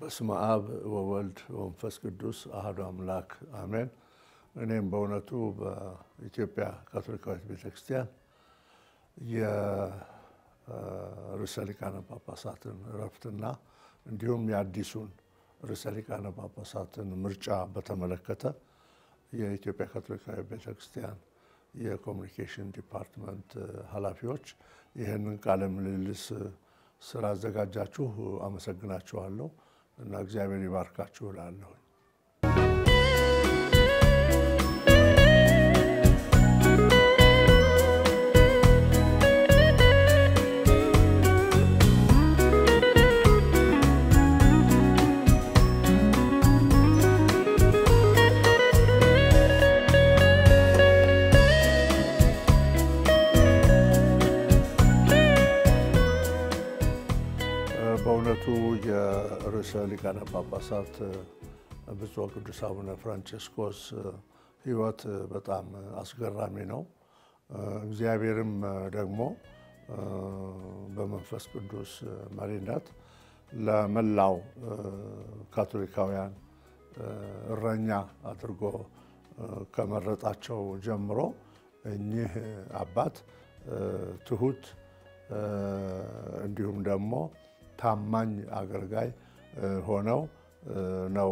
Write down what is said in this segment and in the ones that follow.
በስመ አብ ወወልድ ወመንፈስ ቅዱስ አሐዱ አምላክ አሜን። እኔም በእውነቱ በኢትዮጵያ ካቶሊካዊት ቤተክርስቲያን የርዕሰ ሊቃነ ጳጳሳትን ዕረፍትና እንዲሁም የአዲሱን ርዕሰ ሊቃነ ጳጳሳትን ምርጫ በተመለከተ የኢትዮጵያ ካቶሊካዊት ቤተክርስቲያን የኮሙኒኬሽን ዲፓርትመንት ኃላፊዎች ይህንን ቃለ ምልልስ ስላዘጋጃችሁ አመሰግናችኋለሁ እና እግዚአብሔር ይባርካችሁ እላለሁ። በእውነቱ የርዕሰ ሊቃነ ጳጳሳት ብፁዕ ቅዱስ አቡነ ፍራንቺስኮስ ሕይወት በጣም አስገራሚ ነው። እግዚአብሔርም ደግሞ በመንፈስ ቅዱስ መሪነት ለመላው ካቶሊካውያን እረኛ አድርጎ ከመረጣቸው ጀምሮ እኚህ አባት ትሁት እንዲሁም ደግሞ ታማኝ አገልጋይ ሆነው ነው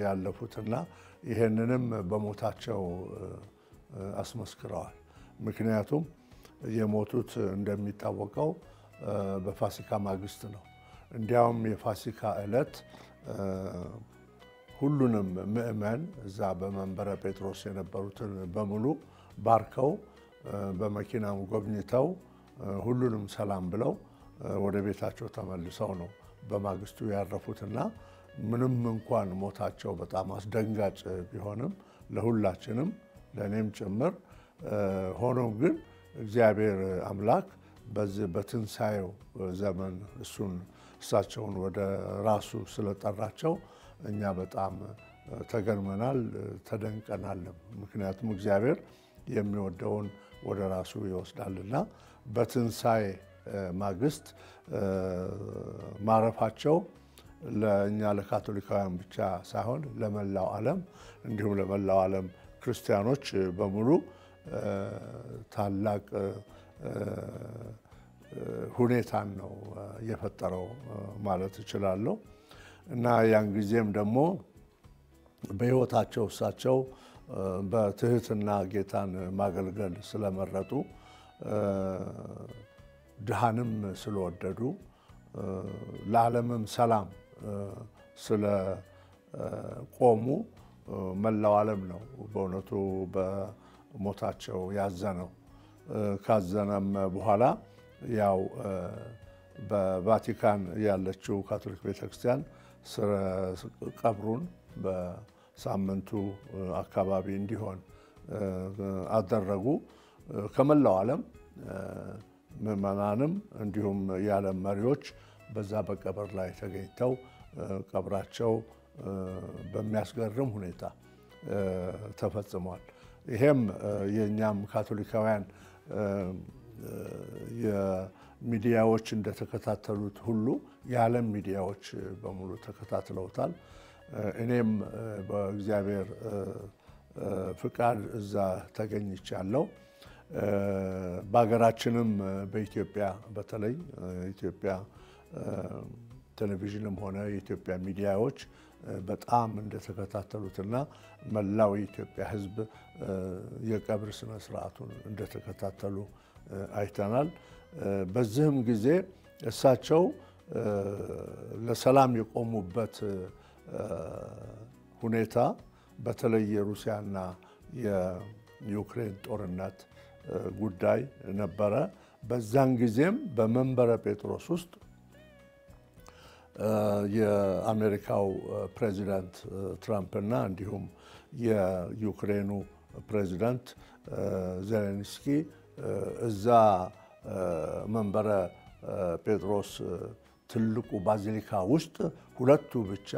ያለፉትና ይሄንንም በሞታቸው አስመስክረዋል። ምክንያቱም የሞቱት እንደሚታወቀው በፋሲካ ማግስት ነው። እንዲያውም የፋሲካ ዕለት ሁሉንም ምእመን እዛ በመንበረ ጴጥሮስ የነበሩትን በሙሉ ባርከው በመኪናም ጎብኝተው ሁሉንም ሰላም ብለው ወደ ቤታቸው ተመልሰው ነው በማግስቱ ያረፉትና ምንም እንኳን ሞታቸው በጣም አስደንጋጭ ቢሆንም ለሁላችንም ለኔም ጭምር ሆኖም ግን እግዚአብሔር አምላክ በዚህ በትንሳኤው ዘመን እሳቸውን ወደ ራሱ ስለጠራቸው እኛ በጣም ተገርመናል፣ ተደንቀናል። ምክንያቱም እግዚአብሔር የሚወደውን ወደ ራሱ ይወስዳልና በትንሳኤ ማግስት ማረፋቸው ለእኛ ለካቶሊካውያን ብቻ ሳይሆን ለመላው ዓለም እንዲሁም ለመላው ዓለም ክርስቲያኖች በሙሉ ታላቅ ሁኔታን ነው የፈጠረው ማለት እችላለሁ። እና ያን ጊዜም ደግሞ በሕይወታቸው እሳቸው በትህትና ጌታን ማገልገል ስለመረጡ ድሃንም ስለወደዱ ለዓለምም ሰላም ስለቆሙ መላው ዓለም ነው በእውነቱ በሞታቸው ያዘነው። ካዘነም በኋላ ያው በቫቲካን ያለችው ካቶሊክ ቤተክርስቲያን ቀብሩን በሳምንቱ አካባቢ እንዲሆን አደረጉ። ከመላው ዓለም ምዕመናንም እንዲሁም የዓለም መሪዎች በዛ በቀብር ላይ ተገኝተው ቀብራቸው በሚያስገርም ሁኔታ ተፈጽሟል። ይሄም የኛም ካቶሊካውያን የሚዲያዎች እንደተከታተሉት ሁሉ የዓለም ሚዲያዎች በሙሉ ተከታትለውታል። እኔም በእግዚአብሔር ፍቃድ እዛ ተገኝቻለሁ። በሀገራችንም በኢትዮጵያ በተለይ ኢትዮጵያ ቴሌቪዥንም ሆነ የኢትዮጵያ ሚዲያዎች በጣም እንደተከታተሉትና መላው የኢትዮጵያ ሕዝብ የቀብር ስነ ስርዓቱን እንደተከታተሉ አይተናል። በዚህም ጊዜ እሳቸው ለሰላም የቆሙበት ሁኔታ በተለይ የሩሲያና የዩክሬን ጦርነት ጉዳይ ነበረ። በዛን ጊዜም በመንበረ ጴጥሮስ ውስጥ የአሜሪካው ፕሬዚዳንት ትራምፕና እንዲሁም የዩክሬኑ ፕሬዚዳንት ዜሌንስኪ እዛ መንበረ ጴጥሮስ ትልቁ ባዚሊካ ውስጥ ሁለቱ ብቻ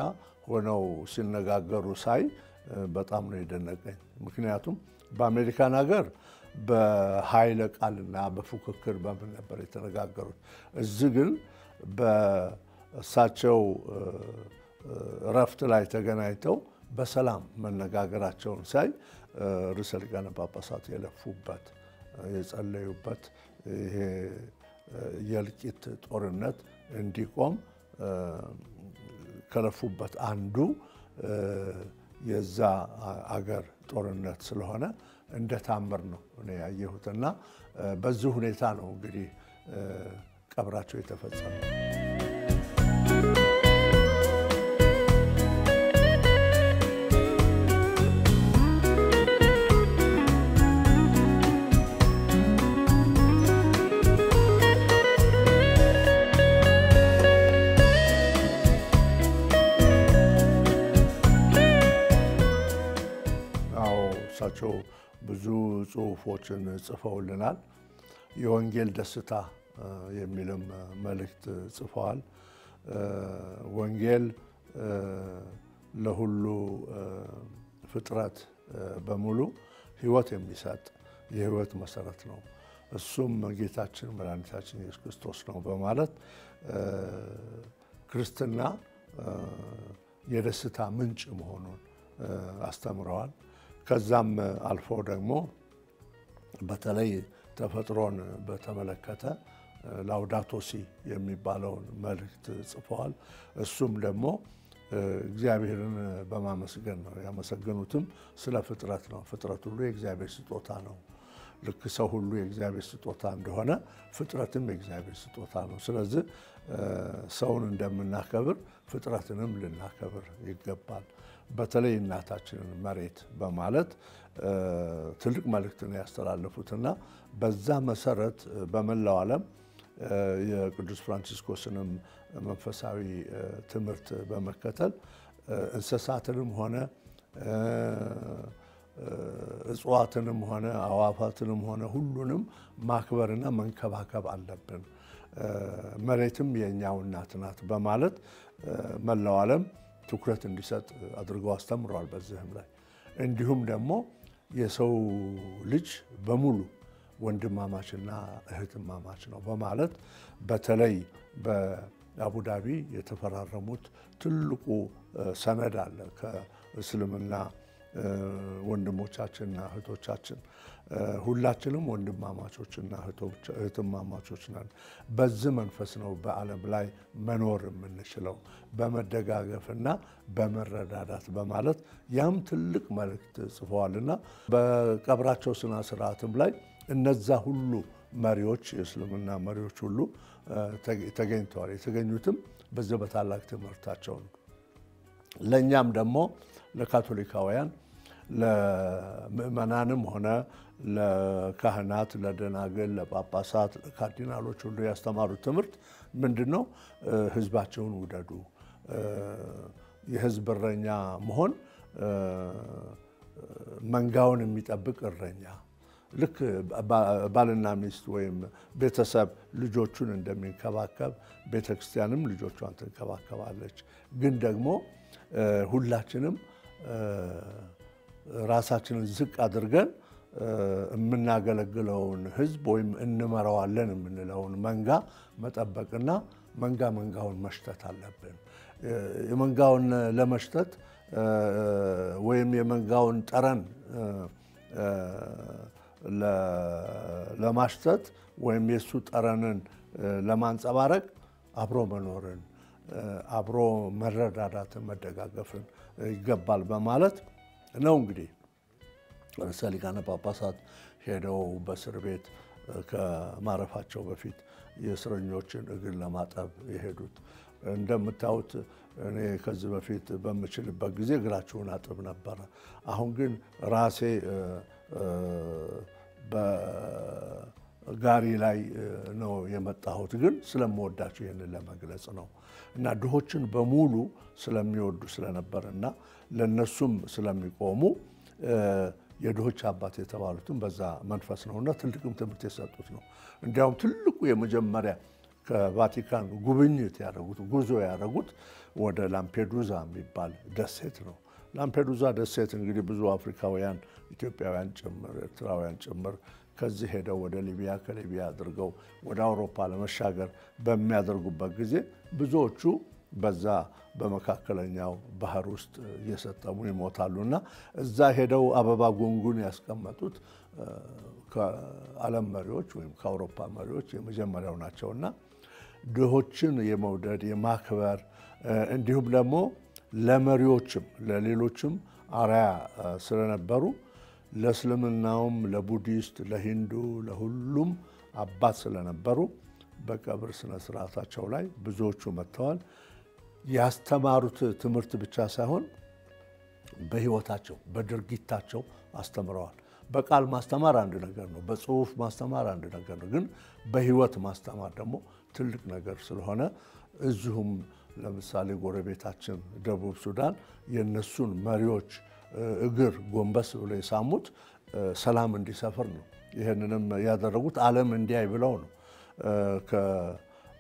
ሆነው ሲነጋገሩ ሳይ በጣም ነው የደነቀኝ። ምክንያቱም በአሜሪካን ሀገር በኃይለ ቃልና በፉክክር በምን ነበር የተነጋገሩት። እዚህ ግን በእሳቸው ረፍት ላይ ተገናኝተው በሰላም መነጋገራቸውን ሳይ ርዕሰ ሊቃነ ጳጳሳት የለፉበት የጸለዩበት ይሄ የእልቂት ጦርነት እንዲቆም ከለፉበት አንዱ የዛ አገር ጦርነት ስለሆነ እንደ ታምር ነው እኔ ያየሁትና በዚህ ሁኔታ ነው እንግዲህ ቀብራቸው የተፈጸመው። እሳቸው ብዙ ጽሁፎችን ጽፈውልናል። የወንጌል ደስታ የሚልም መልእክት ጽፈዋል። ወንጌል ለሁሉ ፍጥረት በሙሉ ሕይወት የሚሰጥ የሕይወት መሰረት ነው፣ እሱም ጌታችን መድኃኒታችን ኢየሱስ ክርስቶስ ነው በማለት ክርስትና የደስታ ምንጭ መሆኑን አስተምረዋል። ከዛም አልፎ ደግሞ በተለይ ተፈጥሮን በተመለከተ ላውዳቶ ሲ የሚባለውን መልእክት ጽፈዋል። እሱም ደግሞ እግዚአብሔርን በማመስገን ነው። ያመሰገኑትም ስለ ፍጥረት ነው። ፍጥረት ሁሉ የእግዚአብሔር ስጦታ ነው። ልክ ሰው ሁሉ የእግዚአብሔር ስጦታ እንደሆነ ፍጥረትም የእግዚአብሔር ስጦታ ነው። ስለዚህ ሰውን እንደምናከብር ፍጥረትንም ልናከብር ይገባል። በተለይ እናታችንን መሬት በማለት ትልቅ መልእክትን ያስተላለፉትና በዛ መሰረት በመላው ዓለም የቅዱስ ፍራንቺስኮስንም መንፈሳዊ ትምህርት በመከተል እንስሳትንም ሆነ እጽዋትንም ሆነ አዋፋትንም ሆነ ሁሉንም ማክበርና መንከባከብ አለብን። መሬትም የኛው እናት ናት በማለት መላው ዓለም ትኩረት እንዲሰጥ አድርገው አስተምረዋል። በዚህም ላይ እንዲሁም ደግሞ የሰው ልጅ በሙሉ ወንድማማችና እህትማማች ነው በማለት በተለይ በአቡዳቢ የተፈራረሙት ትልቁ ሰነድ አለ ከእስልምና ወንድሞቻችንና እህቶቻችን ሁላችንም ወንድማማቾችና እህትማማቾች ነን። በዚህ መንፈስ ነው በዓለም ላይ መኖር የምንችለው በመደጋገፍና በመረዳዳት በማለት ያም ትልቅ መልእክት ጽፈዋልና በቀብራቸው ስነ ስርዓትም ላይ እነዛ ሁሉ መሪዎች የእስልምና መሪዎች ሁሉ ተገኝተዋል። የተገኙትም በዚህ በታላቅ ትምህርታቸው ነው። ለኛም ደግሞ ለካቶሊካውያን ለምእመናንም ሆነ ለካህናት፣ ለደናግል፣ ለጳጳሳት፣ ለካርዲናሎች ሁሉ ያስተማሩት ትምህርት ምንድነው? ህዝባቸውን ውደዱ። የህዝብ እረኛ መሆን መንጋውን የሚጠብቅ እረኛ ልክ ባልና ሚስት ወይም ቤተሰብ ልጆቹን እንደሚንከባከብ ቤተክርስቲያንም ልጆቿን ትንከባከባለች። ግን ደግሞ ሁላችንም ራሳችንን ዝቅ አድርገን የምናገለግለውን ህዝብ ወይም እንመራዋለን የምንለውን መንጋ መጠበቅና መንጋውን መሽተት አለብን። የመንጋውን ለመሽተት ወይም የመንጋውን ጠረን ለማሽተት ወይም የሱ ጠረንን ለማንጸባረቅ አብሮ መኖርን አብሮ መረዳዳትን መደጋገፍን ይገባል በማለት ነው። እንግዲህ ርዕሰ ሊቃነ ጳጳሳት ሄደው በእስር ቤት ከማረፋቸው በፊት የእስረኞችን እግር ለማጠብ የሄዱት። እንደምታዩት እኔ ከዚህ በፊት በምችልበት ጊዜ እግራቸውን አጥብ ነበረ። አሁን ግን ራሴ በጋሪ ላይ ነው የመጣሁት። ግን ስለምወዳቸው ይህንን ለመግለጽ ነው እና ድሆችን በሙሉ ስለሚወዱ ስለነበርና ለነሱም ስለሚቆሙ የድሆች አባት የተባሉትን በዛ መንፈስ ነውና ትልቅም ትምህርት የሰጡት ነው። እንዲያውም ትልቁ የመጀመሪያ ከቫቲካን ጉብኝት ያደረጉት ጉዞ ያደረጉት ወደ ላምፔዱዛ የሚባል ደሴት ነው። ላምፔዱዛ ደሴት እንግዲህ ብዙ አፍሪካውያን፣ ኢትዮጵያውያን ጭምር ኤርትራውያን ጭምር ከዚህ ሄደው ወደ ሊቢያ ከሊቢያ አድርገው ወደ አውሮፓ ለመሻገር በሚያደርጉበት ጊዜ ብዙዎቹ በዛ በመካከለኛው ባህር ውስጥ እየሰጠሙ ይሞታሉና እዛ ሄደው አበባ ጉንጉን ያስቀመጡት ከዓለም መሪዎች ወይም ከአውሮፓ መሪዎች የመጀመሪያው ናቸውና ድሆችን የመውደድ የማክበር እንዲሁም ደግሞ ለመሪዎችም ለሌሎችም አርአያ ስለነበሩ ለእስልምናውም ለቡዲስት ለሂንዱ ለሁሉም አባት ስለነበሩ በቀብር ስነ ስርዓታቸው ላይ ብዙዎቹ መጥተዋል። ያስተማሩት ትምህርት ብቻ ሳይሆን በህይወታቸው በድርጊታቸው አስተምረዋል። በቃል ማስተማር አንድ ነገር ነው፣ በጽሁፍ ማስተማር አንድ ነገር ነው። ግን በህይወት ማስተማር ደግሞ ትልቅ ነገር ስለሆነ እዚሁም ለምሳሌ ጎረቤታችን ደቡብ ሱዳን የነሱን መሪዎች እግር ጎንበስ ብሎ የሳሙት ሰላም እንዲሰፍር ነው። ይሄንንም ያደረጉት ዓለም እንዲያይ ብለው ነው።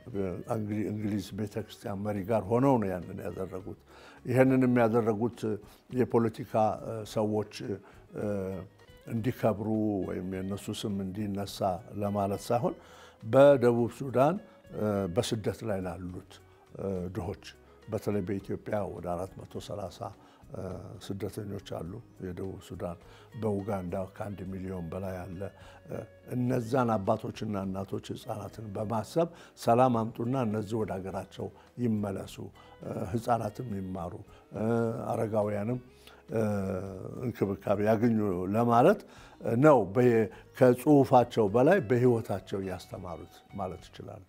ከእንግሊዝ ቤተክርስቲያን መሪ ጋር ሆነው ነው ያንን ያደረጉት። ይሄንንም ያደረጉት የፖለቲካ ሰዎች እንዲከብሩ ወይም የነሱ ስም እንዲነሳ ለማለት ሳይሆን በደቡብ ሱዳን በስደት ላይ ላሉት ድሆች በተለይ በኢትዮጵያ ወደ 430 ስደተኞች አሉ የደቡብ ሱዳን፣ በኡጋንዳ ከ1 ሚሊዮን በላይ አለ። እነዛን አባቶችና እናቶች ህፃናትን በማሰብ ሰላም አምጡና እነዚህ ወደ ሀገራቸው ይመለሱ፣ ህፃናትም ይማሩ፣ አረጋውያንም እንክብካቤ ያገኙ ለማለት ነው። ከጽሁፋቸው በላይ በህይወታቸው ያስተማሩት ማለት ይችላል።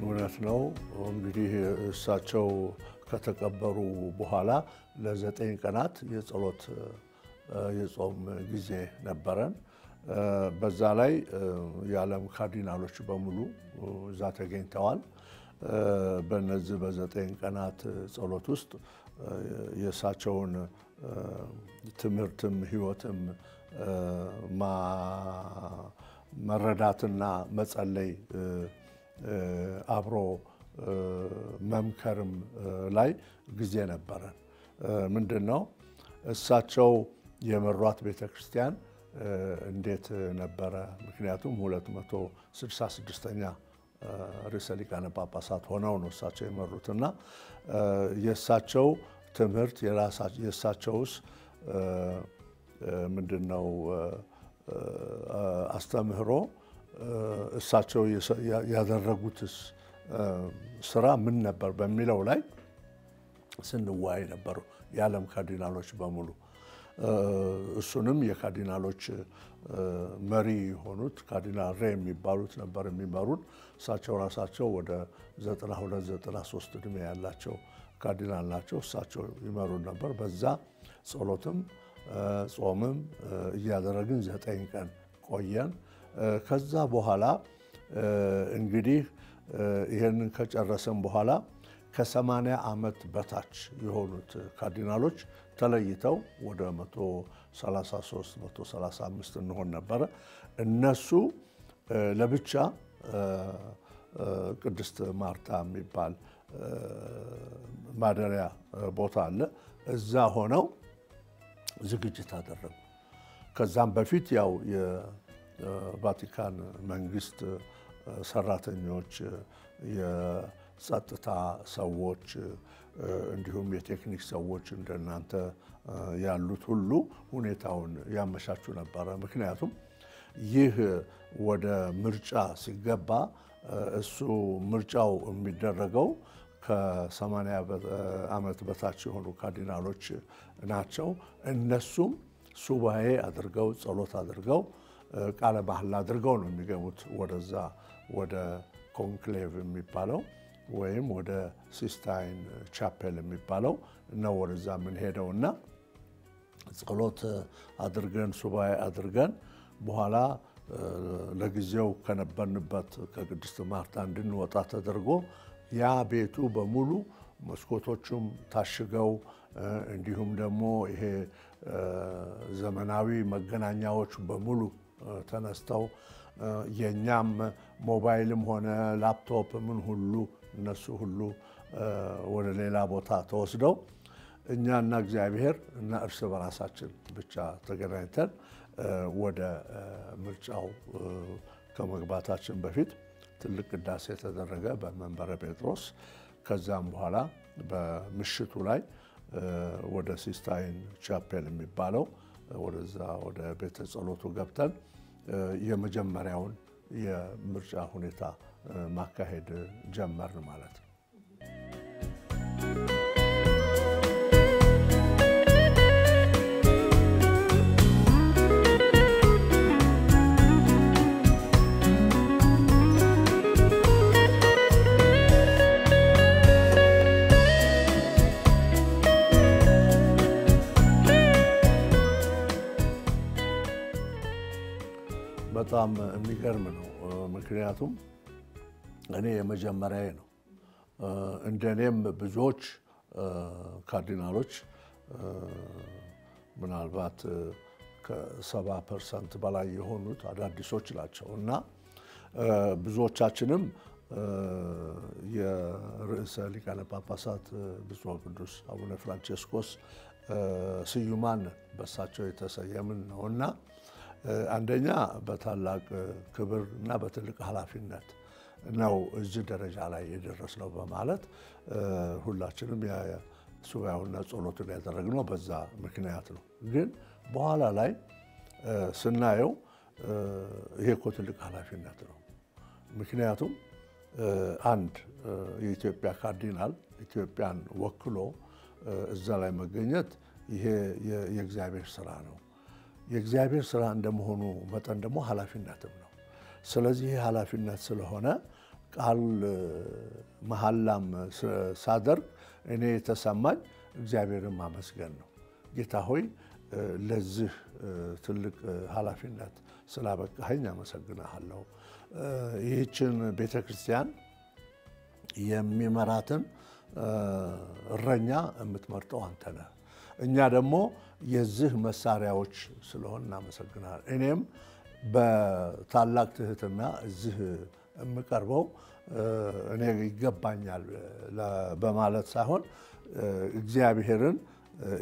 እውነት ነው። እንግዲህ እሳቸው ከተቀበሩ በኋላ ለ9 ቀናት የጸሎት የጾም ጊዜ ነበረን። በዛ ላይ የዓለም ካርዲናሎች በሙሉ እዛ ተገኝተዋል። በነዚህ በ9 ቀናት ጸሎት ውስጥ የእሳቸውን ትምህርትም ህይወትም መረዳትና መጸለይ አብሮ መምከርም ላይ ጊዜ ነበረን። ምንድነው እሳቸው የመሯት ቤተክርስቲያን እንዴት ነበረ? ምክንያቱም 266ኛ ርዕሰ ሊቃነ ጳጳሳት ሆነው ነው እሳቸው የመሩትና የእሳቸው ትምህርት የእሳቸውስ ምንድነው አስተምህሮ እሳቸው ያደረጉትስ ስራ ምን ነበር በሚለው ላይ ስንወያይ ነበሩ የዓለም ካርዲናሎች በሙሉ። እሱንም የካርዲናሎች መሪ የሆኑት ካርዲናል ሬይ የሚባሉት ነበር የሚመሩን። እሳቸው ራሳቸው ወደ 92-93 ዕድሜ ያላቸው ካርዲናል ናቸው። እሳቸው ይመሩን ነበር። በዛ ጸሎትም ጾምም እያደረግን 9 ቀን ቆየን። ከዛ በኋላ እንግዲህ ይሄንን ከጨረሰን በኋላ ከ80 ዓመት በታች የሆኑት ካርዲናሎች ተለይተው ወደ 133-135 እንሆን ነበረ። እነሱ ለብቻ ቅድስት ማርታ የሚባል ማደሪያ ቦታ አለ። እዛ ሆነው ዝግጅት አደረጉ። ከዛም በፊት ያው የቫቲካን መንግስት ሰራተኞች፣ የጸጥታ ሰዎች እንዲሁም የቴክኒክ ሰዎች እንደናንተ ያሉት ሁሉ ሁኔታውን ያመቻቹ ነበረ። ምክንያቱም ይህ ወደ ምርጫ ሲገባ እሱ ምርጫው የሚደረገው ከ80 ዓመት በታች የሆኑ ካርዲናሎች ናቸው። እነሱም ሱባኤ አድርገው ጸሎት አድርገው ቃለ መሐላ አድርገው ነው የሚገቡት ወደዛ ወደ ኮንክሌቭ የሚባለው ወይም ወደ ሲስታይን ቻፔል የሚባለው ነው። ወደዛ የምንሄደውና ጸሎት አድርገን ሱባኤ አድርገን በኋላ ለጊዜው ከነበርንበት ከቅድስት ማርታ እንድንወጣ ተደርጎ ያ ቤቱ በሙሉ መስኮቶቹም ታሽገው እንዲሁም ደግሞ ይሄ ዘመናዊ መገናኛዎች በሙሉ ተነስተው የኛም ሞባይልም ሆነ ላፕቶፕ ምን ሁሉ እነሱ ሁሉ ወደ ሌላ ቦታ ተወስደው እኛና እግዚአብሔር እና እርስ በራሳችን ብቻ ተገናኝተን ወደ ምርጫው ከመግባታችን በፊት ትልቅ ቅዳሴ ተደረገ በመንበረ ጴጥሮስ። ከዛም በኋላ በምሽቱ ላይ ወደ ሲስታይን ቻፔል የሚባለው ወደዛ ወደ ቤተ ጸሎቱ ገብተን የመጀመሪያውን የምርጫ ሁኔታ ማካሄድ ጀመርን ማለት ነው። በጣም የሚገርም ነው። ምክንያቱም እኔ የመጀመሪያዬ ነው። እንደኔም ብዙዎች ካርዲናሎች ምናልባት ከ70% በላይ የሆኑት አዳዲሶች ናቸው እና ብዙዎቻችንም የርዕሰ ሊቃነ ጳጳሳት ብፁዕ ቅዱስ አቡነ ፍራንቼስኮስ ስዩማን በሳቸው የተሰየምን ነውና አንደኛ በታላቅ ክብር እና በትልቅ ኃላፊነት ነው እዚህ ደረጃ ላይ የደረስነው በማለት ሁላችንም ሱባኤውና ጸሎቱን ያደረግነው በዛ ምክንያት ነው። ግን በኋላ ላይ ስናየው ይሄ እኮ ትልቅ ኃላፊነት ነው። ምክንያቱም አንድ የኢትዮጵያ ካርዲናል ኢትዮጵያን ወክሎ እዛ ላይ መገኘት ይሄ የእግዚአብሔር ስራ ነው። የእግዚአብሔር ስራ እንደመሆኑ መጠን ደግሞ ኃላፊነትም ነው። ስለዚህ ይሄ ኃላፊነት ስለሆነ ቃል መሐላም ሳደርግ እኔ የተሰማኝ እግዚአብሔርን ማመስገን ነው። ጌታ ሆይ ለዚህ ትልቅ ኃላፊነት ስላበቃኸኝ አመሰግናለሁ። ይህችን ቤተክርስቲያን የሚመራትን እረኛ የምትመርጠው አንተ ነህ። እኛ ደግሞ የዚህ መሳሪያዎች ስለሆን እናመሰግናለን። እኔም በታላቅ ትህትና እዚህ የምቀርበው እኔ ይገባኛል በማለት ሳይሆን እግዚአብሔርን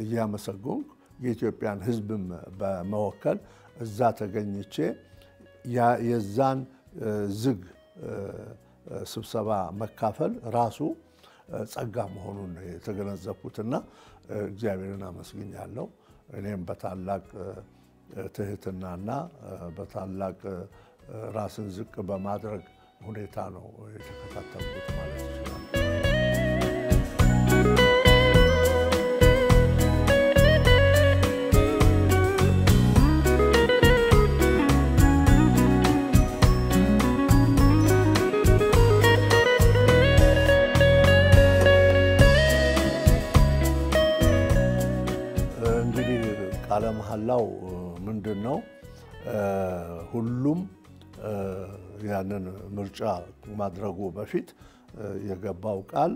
እያመሰገንኩ የኢትዮጵያን ሕዝብም በመወከል እዛ ተገኝቼ የዛን ዝግ ስብሰባ መካፈል ራሱ ጸጋ መሆኑን የተገነዘብኩትና እግዚአብሔርን አመስግኛለሁ። እኔም በታላቅ ትህትናና በታላቅ ራስን ዝቅ በማድረግ ሁኔታ ነው የተከታተልኩት ማለት ይችላል። እንግዲህ ቃለ መሐላው ምንድነው? ሁሉም ያንን ምርጫ ማድረጉ በፊት የገባው ቃል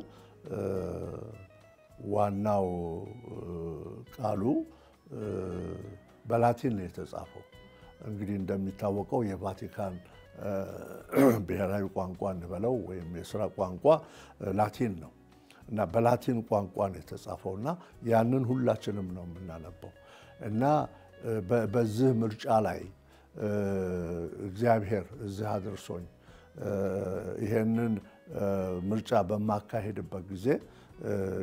ዋናው ቃሉ በላቲን ነው የተጻፈው። እንግዲህ እንደሚታወቀው የቫቲካን ብሔራዊ ቋንቋ እንበለው ወይም የሥራ ቋንቋ ላቲን ነው እና በላቲን ቋንቋ ነው የተጻፈውና ያንን ሁላችንም ነው የምናነበው እና በዚህ ምርጫ ላይ እግዚአብሔር እዚህ አድርሶኝ ይሄንን ምርጫ በማካሄድበት ጊዜ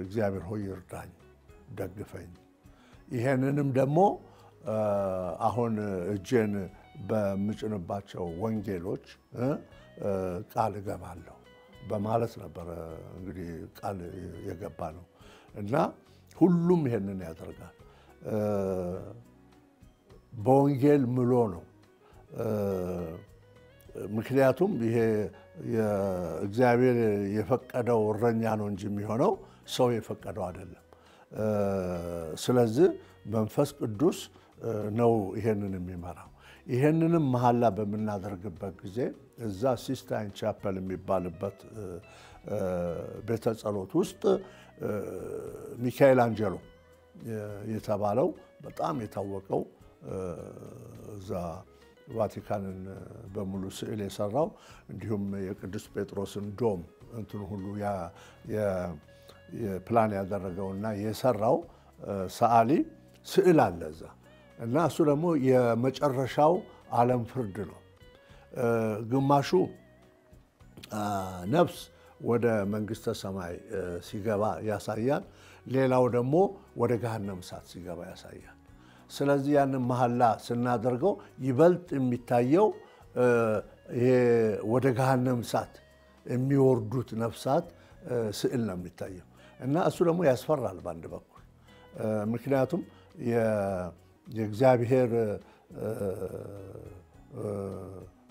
እግዚአብሔር ሆይ ይርዳኝ፣ ደግፈኝ። ይሄንንም ደግሞ አሁን እጄን በምጭንባቸው ወንጌሎች ቃል እገባለሁ በማለት ነበር እንግዲህ ቃል የገባ ነው እና ሁሉም ይሄንን ያደርጋል። በወንጌል ምሎ ነው። ምክንያቱም ይሄ እግዚአብሔር የፈቀደው እረኛ ነው እንጂ የሚሆነው ሰው የፈቀደው አይደለም። ስለዚህ መንፈስ ቅዱስ ነው ይሄንን የሚመራው። ይሄንንም መሐላ በምናደርግበት ጊዜ እዛ ሲስታይን ቻፐል የሚባልበት ቤተ ጸሎት ውስጥ ሚካኤል አንጀሎ የተባለው በጣም የታወቀው እዛ ቫቲካንን በሙሉ ስዕል የሰራው እንዲሁም የቅዱስ ጴጥሮስን ዶም እንትን ሁሉ የፕላን ያደረገውና የሰራው ሰዓሊ ስዕል አለ እዛ እና እሱ ደግሞ የመጨረሻው ዓለም ፍርድ ነው። ግማሹ ነፍስ ወደ መንግስተ ሰማይ ሲገባ ያሳያል፣ ሌላው ደግሞ ወደ ገሃነም እሳት ሲገባ ያሳያል። ስለዚህ ያንን መሐላ ስናደርገው ይበልጥ የሚታየው ይሄ ወደ ገሃነም እሳት የሚወርዱት ነፍሳት ስዕል ነው የሚታየው እና እሱ ደግሞ ያስፈራል በአንድ በኩል ምክንያቱም የእግዚአብሔር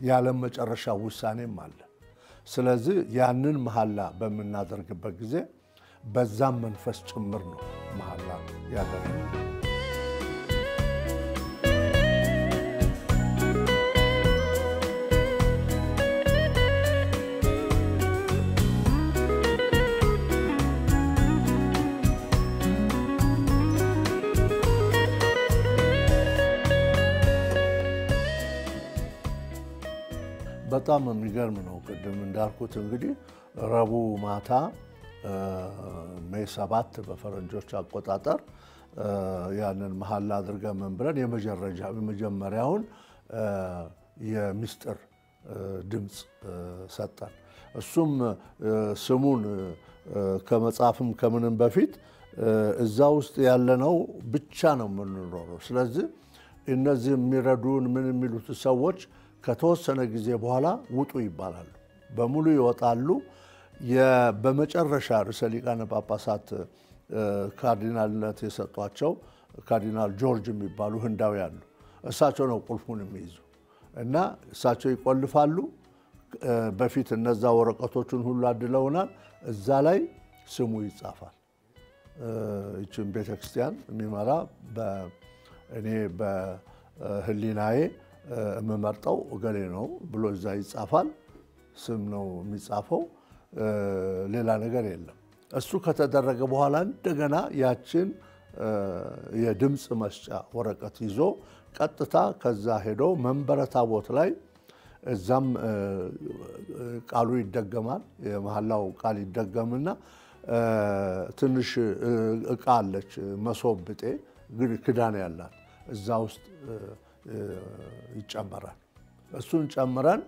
የዓለም መጨረሻ ውሳኔም አለ። ስለዚህ ያንን መሐላ በምናደርግበት ጊዜ በዛም መንፈስ ጭምር ነው መሐላ ያደረገው። በጣም የሚገርም ነው። ቅድም እንዳልኩት እንግዲህ ረቡዕ ማታ ሜይ 7 በፈረንጆች አቆጣጠር ያንን መሐላ አድርገን ምን ብለን የመጀመሪያውን የምስጢር ድምፅ ሰጠን። እሱም ስሙን ከመጻፍም ከምንም በፊት እዛ ውስጥ ያለነው ብቻ ነው የምንኖረው። ስለዚህ እነዚህ የሚረዱን ምን የሚሉት ሰዎች ከተወሰነ ጊዜ በኋላ ውጡ ይባላሉ። በሙሉ ይወጣሉ። በመጨረሻ ርዕሰ ሊቃነ ጳጳሳት ካርዲናልነት የሰጧቸው ካርዲናል ጆርጅ የሚባሉ ህንዳዊ አሉ። እሳቸው ነው ቁልፉን የሚይዙ እና እሳቸው ይቆልፋሉ። በፊት እነዛ ወረቀቶቹን ሁሉ አድለውናል። እዛ ላይ ስሙ ይጻፋል። እቺን ቤተክርስቲያን የሚመራ እኔ በህሊናዬ የምመርጠው እገሌ ነው ብሎ እዛ ይጻፋል። ስም ነው የሚጻፈው፣ ሌላ ነገር የለም። እሱ ከተደረገ በኋላ እንደገና ያችን የድምፅ መስጫ ወረቀት ይዞ ቀጥታ ከዛ ሄዶ መንበረ ታቦት ላይ እዛም ቃሉ ይደገማል። የመሐላው ቃል ይደገምና ትንሽ ዕቃ አለች መሶብ ብጤ ክዳን ያላት እዛ ውስጥ ይጨመራል። እሱን ጨምረን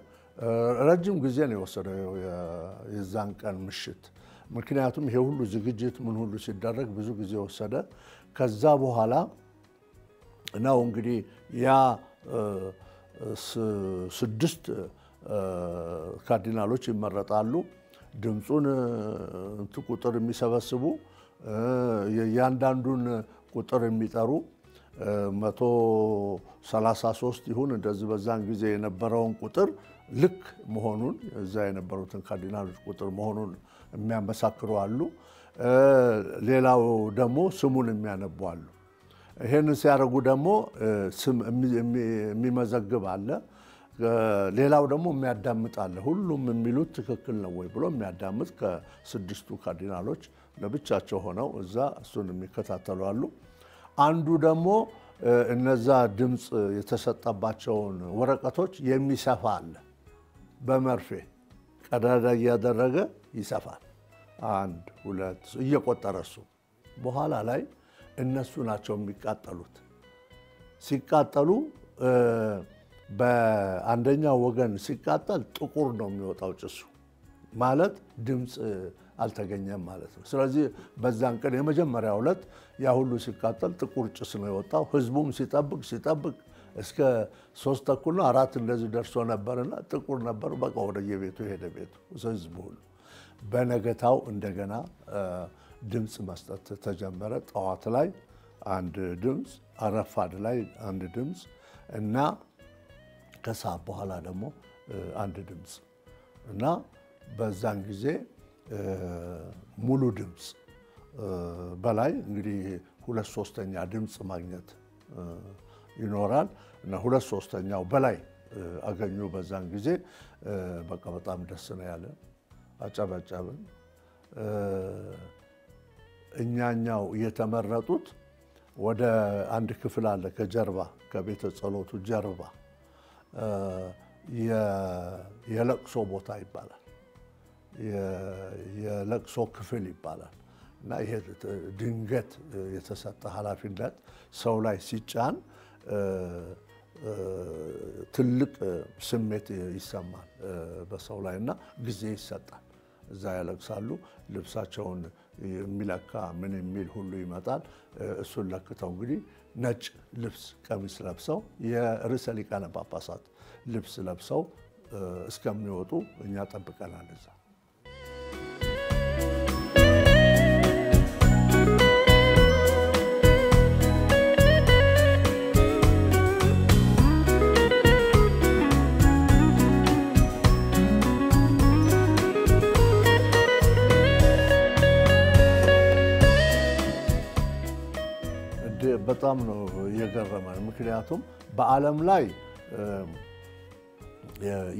ረጅም ጊዜ ነው የወሰደው የዛን ቀን ምሽት። ምክንያቱም ይሄ ሁሉ ዝግጅት ምን ሁሉ ሲደረግ ብዙ ጊዜ ወሰደ። ከዛ በኋላ ነው እንግዲህ ያ 6 ካርዲናሎች ይመረጣሉ። ድምፁን ቁጥር የሚሰበስቡ የእያንዳንዱን ቁጥር የሚጠሩ 133 ይሁን እንደዚህ በዛን ጊዜ የነበረውን ቁጥር ልክ መሆኑን እዛ የነበሩትን ካርዲናሎች ቁጥር መሆኑን የሚያመሳክሩ አሉ። ሌላው ደግሞ ስሙን የሚያነቡ አሉ። ይሄንን ሲያደርጉ ደግሞ ስም የሚመዘግብ አለ። ሌላው ደግሞ የሚያዳምጥ አለ። ሁሉም የሚሉት ትክክል ነው ወይ ብሎ የሚያዳምጥ ከ6ቱ ካርዲናሎች ለብቻቸው ሆነው እዛ እሱን የሚከታተሉ አሉ። አንዱ ደግሞ እነዛ ድምፅ የተሰጠባቸውን ወረቀቶች የሚሰፋ አለ። በመርፌ ቀዳዳ እያደረገ ይሰፋል። 1 2 እየቆጠረ እሱ በኋላ ላይ እነሱ ናቸው የሚቃጠሉት። ሲቃጠሉ በአንደኛው ወገን ሲቃጠል ጥቁር ነው የሚወጣው ጭሱ ማለት ድምፅ አልተገኘም ማለት ነው። ስለዚህ በዛን ቀን የመጀመሪያው ዕለት ያ ሁሉ ሲቃጠል ጥቁር ጭስ ነው የወጣው። ህዝቡም ሲጠብቅ እስከ 3 ተኩል ነው 4 እንደዚህ ደርሶ ነበርና ጥቁር ነበር። በቃ ወደ የቤቱ ሄደ ቤቱ ህዝቡ ሁሉ። በነገታው እንደገና ድምፅ መስጠት ተጀመረ። ጠዋት ላይ አንድ ድምፅ፣ ረፋድ ላይ አንድ ድምፅ እና ከሰዓት በኋላ ደግሞ አንድ ድምፅ እና በዛን ጊዜ ሙሉ ድምፅ በላይ እንግዲህ 2/3 ድምፅ ማግኘት ይኖራል እና 2/3 በላይ አገኙ። በዛን ጊዜ በቃ በጣም ደስ ነው ያለ። አጨበጨብን። እኛኛው የተመረጡት ወደ አንድ ክፍል አለ ከጀርባ ከቤተ ጸሎቱ ጀርባ የለቅሶ ቦታ ይባላል። የለቅሶ ክፍል ይባላል። እና ይሄ ድንገት የተሰጠ ኃላፊነት ሰው ላይ ሲጫን ትልቅ ስሜት ይሰማል በሰው ላይ እና ጊዜ ይሰጣል። እዛ ያለቅሳሉ። ልብሳቸውን የሚለካ ምን የሚል ሁሉ ይመጣል። እሱን ለክተው እንግዲህ ነጭ ልብስ ቀሚስ ለብሰው የርዕሰ ሊቃነ ጳጳሳት ልብስ ለብሰው እስከሚወጡ እኛ ጠብቀናል እዛ። በጣም ነው የገረመን። ምክንያቱም በዓለም ላይ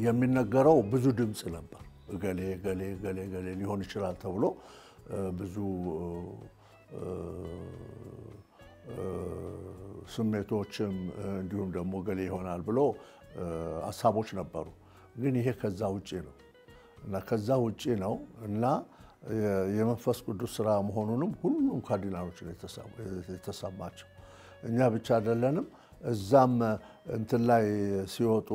የሚነገረው ብዙ ድምጽ ነበር። ገሌ ገሌ ገሌ ገሌ ሊሆን ይችላል ተብሎ ብዙ ስሜቶችም እንዲሁም ደግሞ ገሌ ይሆናል ብሎ ሐሳቦች ነበሩ። ግን ይሄ ከዛ ውጪ ነው እና ከዛ ውጪ ነው እና የመንፈስ ቅዱስ ሥራ መሆኑንም ሁሉም ካርዲናሎች የተሰማቸው። እኛ ብቻ አይደለንም። እዛም እንትን ላይ ሲወጡ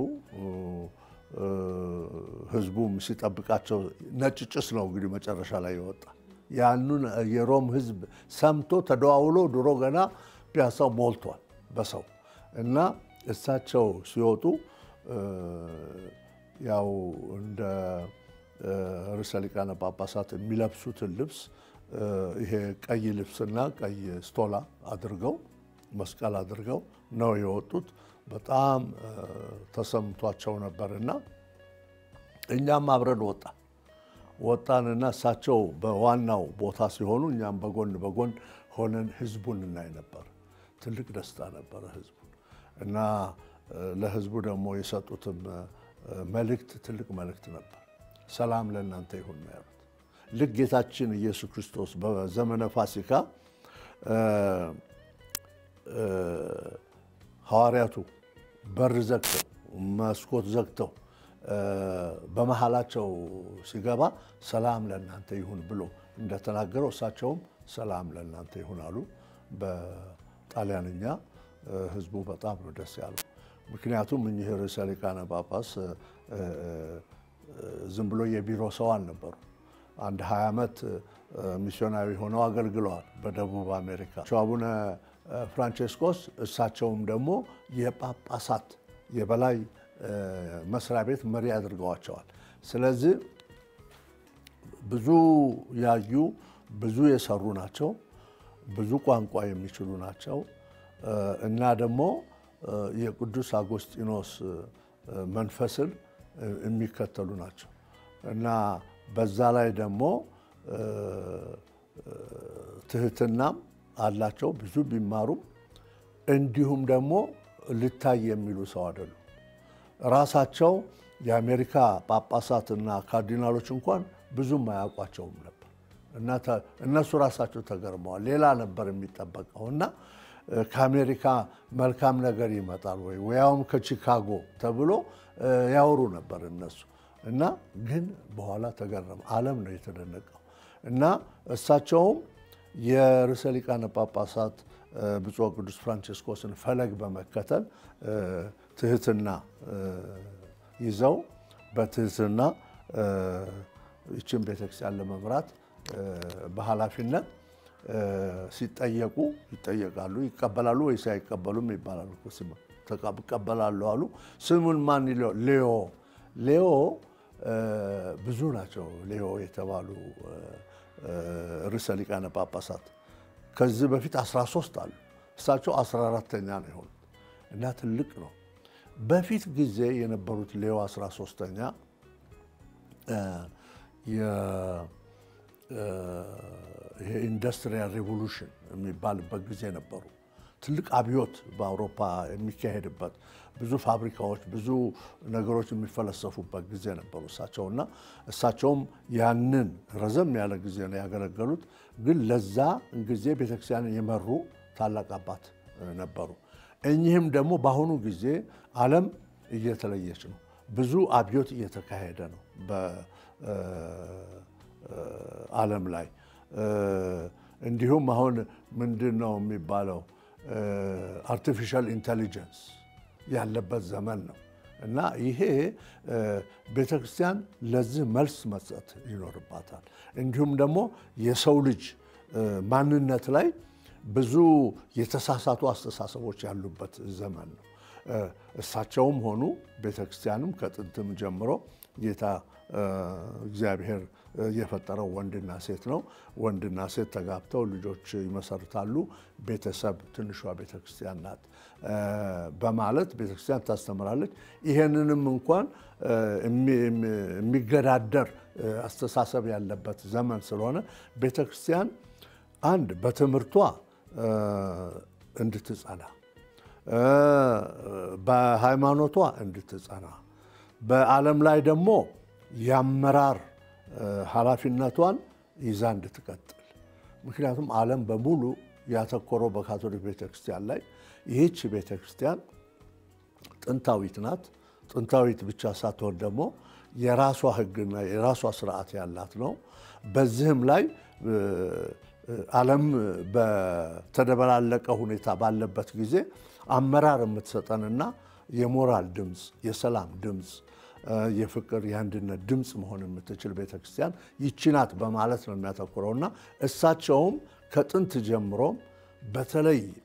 ህዝቡም ሲጠብቃቸው ነጭ ጭስ ነው እንግዲህ መጨረሻ ላይ ይወጣ። ያንን የሮም ህዝብ ሰምቶ ተደዋውሎ ድሮ ገና ፒያሳው ሞልቷል በሰው እና እሳቸው ሲወጡ ያው እንደ ርዕሰ ሊቃነ ጳጳሳት የሚለብሱትን ልብስ ይሄ ቀይ ልብስና ቀይ ስቶላ አድርገው መስቀል አድርገው ነው የወጡት። በጣም ተሰምቷቸው ነበርና እኛም አብረን ወጣንና እሳቸው በዋናው ቦታ ሲሆኑ እኛም በጎን ሆነን ህዝቡን እናይ ነበር። ትልቅ ደስታ ነበረ ህዝቡ እና ለህዝቡ ደግሞ የሰጡትም መልእክት ትልቅ መልእክት ነበር። ሰላም ለእናንተ ይሁን ነው ያሉት። ልክ ጌታችን ኢየሱስ ክርስቶስ በዘመነ ፋሲካ ሐዋርያቱ በር ዘግተው መስኮት ዘግተው በመሃላቸው ሲገባ ሰላም ለእናንተ ይሁን ብሎ እንደተናገረው እሳቸውም ሰላም ለእናንተ ይሁን አሉ በጣሊያንኛ። ህዝቡ በጣም ነው ደስ ያለው። ምክንያቱም እኚህ ርዕሰ ሊቃነ ጳጳስ ዝም ብሎ የቢሮ ሰው አልነበሩ። አንድ 20 ዓመት ሚስዮናዊ ሆነው አገልግለዋል በደቡብ አሜሪካ። አቡነ ፍራንቼስኮስ እሳቸውም ደግሞ የጳጳሳት የበላይ መስሪያ ቤት መሪ አድርገዋቸዋል። ስለዚህ ብዙ ያዩ ብዙ የሰሩ ናቸው። ብዙ ቋንቋ የሚችሉ ናቸው እና ደግሞ የቅዱስ አጎስጢኖስ መንፈስን የሚከተሉ ናቸው እና በዛ ላይ ደግሞ ትህትናም አላቸው። ብዙ ቢማሩም እንዲሁም ደግሞ ልታይ የሚሉ ሰው አይደሉም። ራሳቸው የአሜሪካ ጳጳሳትና ካርዲናሎች እንኳን ብዙም አያውቋቸውም ነበር እና እነሱ ራሳቸው ተገርመዋል። ሌላ ነበር የሚጠበቀው እና ከአሜሪካ መልካም ነገር ይመጣል ወይ ወያውም ከቺካጎ ተብሎ ያወሩ ነበር እነሱ እና ግን በኋላ ተገረመ። ዓለም ነው የተደነቀው እና እሳቸውም የርዕሰ ሊቃነ ጳጳሳት ብፁዕ ቅዱስ ፍራንቼስኮስን ፈለግ በመከተል ትህትና ይዘው በትህትና ይችን ቤተክርስቲያን ለመምራት በኃላፊነት ሲጠየቁ ይጠየቃሉ። ይቀበላሉ ወይስ አይቀበሉም ይባላል። ተቀበላሉ አሉ። ስሙን ማን ይለው? ሌዮ ብዙ ናቸው። ሌዮ የተባሉ ርዕሰ ሊቃነ ጳጳሳት ከዚህ በፊት 13 አሉ። እሳቸው 14ኛ ነው የሆኑት እና ትልቅ ነው። በፊት ጊዜ የነበሩት ሌዮ 13ኛ ይሄ ኢንዱስትሪያል ሪቮሉሽን የሚባልበት ጊዜ ነበሩ። ትልቅ አብዮት በአውሮፓ የሚካሄድበት ብዙ ፋብሪካዎች ብዙ ነገሮች የሚፈለሰፉበት ጊዜ ነበሩ እሳቸውና እሳቸውም ያንን ረዘም ያለ ጊዜ ነው ያገለገሉት ግን ለዛ ጊዜ ቤተክርስቲያንን የመሩ ታላቅ አባት ነበሩ እኚህም ደግሞ በአሁኑ ጊዜ ዓለም እየተለየች ነው ብዙ አብዮት እየተካሄደ ነው በዓለም ላይ እንዲሁም አሁን ምንድነው የሚባለው artificial intelligence ያለበት ዘመን ነው እና ይሄ ቤተክርስቲያን ለዚህ መልስ መስጠት ይኖርባታል እንዲሁም ደግሞ የሰው ልጅ ማንነት ላይ ብዙ የተሳሳቱ አስተሳሰቦች ያሉበት ዘመን ነው እሳቸውም ሆኑ ቤተክርስቲያንም ከጥንትም ጀምሮ ጌታ እግዚአብሔር የፈጠረው ወንድና ሴት ነው ወንድና ሴት ተጋብተው ልጆች ይመሰርታሉ ቤተሰብ ትንሿ ቤተክርስቲያን ናት በማለት ቤተክርስቲያን ታስተምራለች ይሄንንም እንኳን የሚገዳደር አስተሳሰብ ያለበት ዘመን ስለሆነ ቤተክርስቲያን አንድ በትምህርቷ እንድትጸና በሃይማኖቷ እንድትጸና በዓለም ላይ ደግሞ ያመራር ኃላፊነቷን ይዛ እንድትቀጥል ምክንያቱም ዓለም በሙሉ ያተኮረው በካቶሊክ ቤተክርስቲያን ላይ ይህች ቤተክርስቲያን ጥንታዊት ናት ጥንታዊት ብቻ ሳትሆን ደግሞ የራሷ ህግና የራሷ ስርዓት ያላት ነው በዚህም ላይ ዓለም በተደበላለቀ ሁኔታ ባለበት ጊዜ አመራር የምትሰጠንና የሞራል ድምጽ የሰላም ድምጽ የፍቅር የአንድነት ድምጽ መሆን የምትችል ቤተክርስቲያን ይችናት በማለት ነው የሚያተኩረውና እሳቸውም ከጥንት ጀምሮ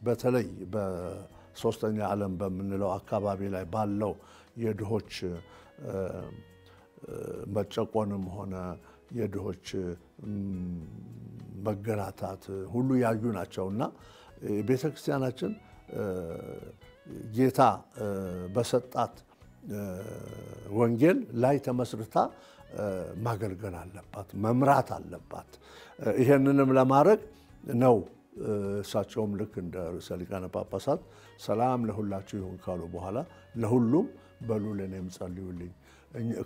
በተለይ በሶስተኛ ዓለም በምንለው አካባቢ ላይ ባለው የድሆች መጨቆንም ሆነ የድሆች መገላታት ሁሉ ያዩ ናቸውና ቤተክርስቲያናችን ጌታ በሰጣት ወንጌል ላይ ተመስርታ ማገልገል አለባት መምራት አለባት ይሄንንም ለማድረግ ነው እሳቸውም ልክ እንደ ርዕሰ ሊቃነ ጳጳሳት ሰላም ለሁላችሁ ይሁን ካሉ በኋላ ለሁሉም በሉ ለኔም ጸልዩልኝ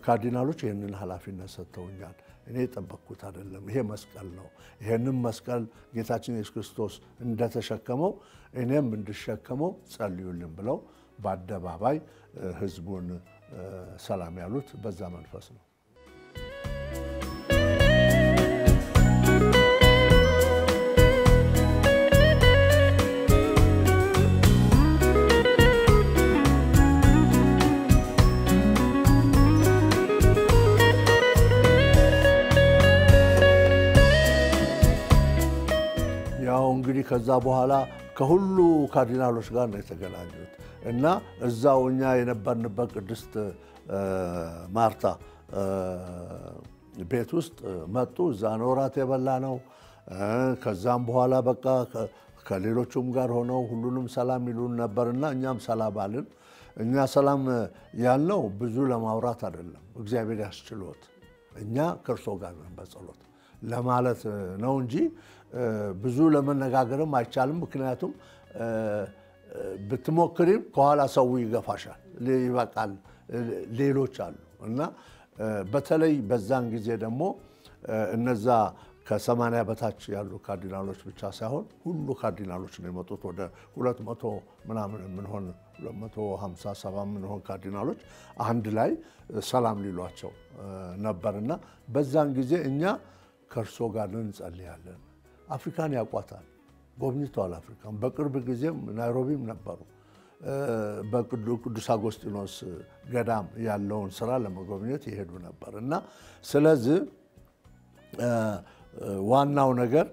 ካርዲናሎች ይሄንን ኃላፊነት ሰጥተውኛል እኔ ተጠበቅኩት አይደለም ይሄ መስቀል ነው ይሄንን መስቀል ጌታችን ኢየሱስ ክርስቶስ እንደተሸከመው እኔም እንድሸከመው ጸልዩልኝ ብለው በአደባባይ ህዝቡን ሰላም ያሉት በዛ መንፈስ ነው ያው እንግዲህ ከዛ በኋላ ከሁሉ ካርዲናሎች ጋር ነው የተገናኙት እና እዛው እኛ የነበርንበት ቅድስት ማርታ ቤት ውስጥ መጡ እዛ ኖራት የበላ ነው ከዛም በኋላ በቃ ከሌሎቹም ጋር ሆነው ሁሉንም ሰላም ይሉን ነበርና እኛም ሰላም አልን እኛ ሰላም ያልነው ብዙ ለማውራት አይደለም እግዚአብሔር ያስችሎት እኛ ከርሶ ጋር ነን በጸሎት ለማለት ነው እንጂ ብዙ ለመነጋገርም አይቻልም ምክንያቱም ብትሞክሪም ከኋላ ሰው ይገፋሻል ይበቃል ሌሎች አሉ እና በተለይ በዛን ጊዜ ደግሞ እነዛ ከ80 በታች ያሉ ካርዲናሎች ብቻ ሳይሆን ሁሉ ካርዲናሎች ነው የመጡት ወደ 200 ምናምን ምንሆን 257 ምንሆን ካርዲናሎች አንድ ላይ ሰላም ሊሏቸው ነበርና በዛን ጊዜ እኛ ከርሶ ጋር እንጸልያለን አፍሪካን ያቋታል ጎብኝቷል አፍሪካን በቅርብ ጊዜም ናይሮቢም ነበሩ በቅዱስ አጎስጢኖስ ገዳም ያለውን ስራ ለመጎብኘት ይሄዱ ነበርና ስለዚህ ዋናው ነገር